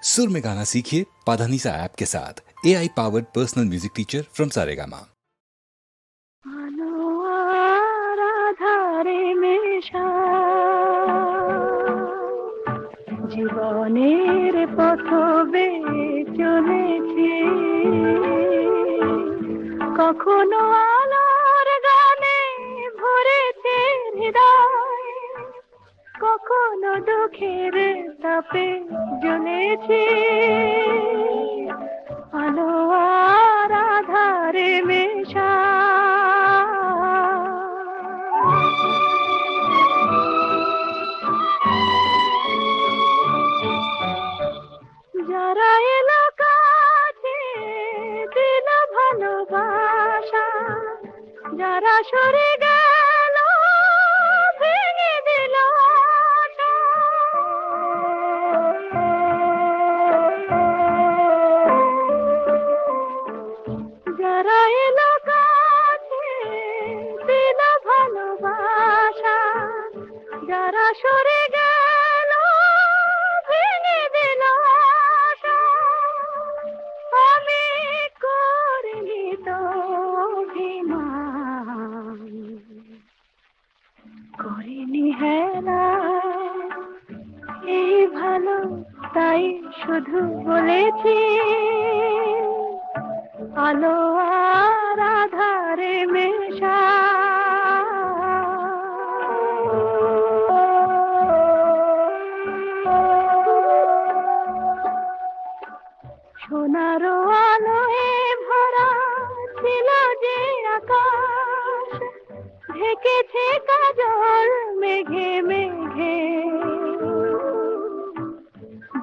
सुर में गाना सीखिए पाधानीसा ऐप के साथ। AI powered personal music teacher from Saregama. আধারে মেশা জীবনের পথ বেয়ে চলেছি, কখনো আলোর গানে ভরেছে হৃদয়, কখনো দুঃখের তাপে জ্বলেছি। আলো আর আধারে মেশা যারা এলো কাছে দিল ভালোবাসা, যারা সরে গেল ভেঙে দিল আশা। যারা এলো কাছে দিল ভালোবাসা, যারা সরে গেল ভেঙে দিল আশা। আমি করিনি তো অভিমান, করিনি হেলা, এই ভালো তাই শুধু বলেছি। আলো আর আধারে মেশা সোনার আলোয় ভরা ছিল যে আকাশ, ঢেকেছে কাজল মেঘে মেঘে।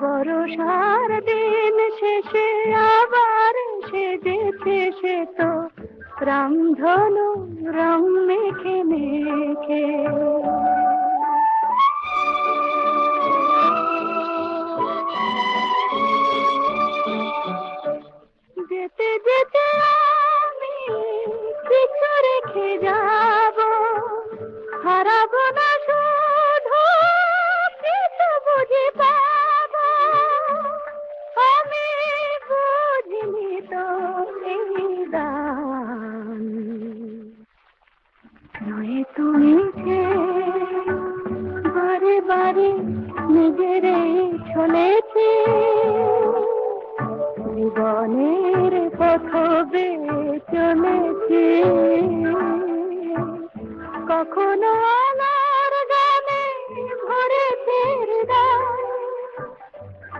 বর্ষার দিন শেষে আবার সেজেছে সে তো রামধনু রং মেখে মেখে। যেতে যেতে আমি কিছু রেখে যাব, হারাবো না শুধু কিছু বুঝি পাব। আমি বুঝিনি তো এই দান, নয় তুমি যে বারে বারে নিজেরই চলেছি। জীবনের পথ বেয়ে চলেছি, কখনো আমার গানে ভরেছে হৃদয়,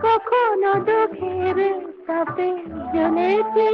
কখনো দুঃখের তাপে জ্বলেছি।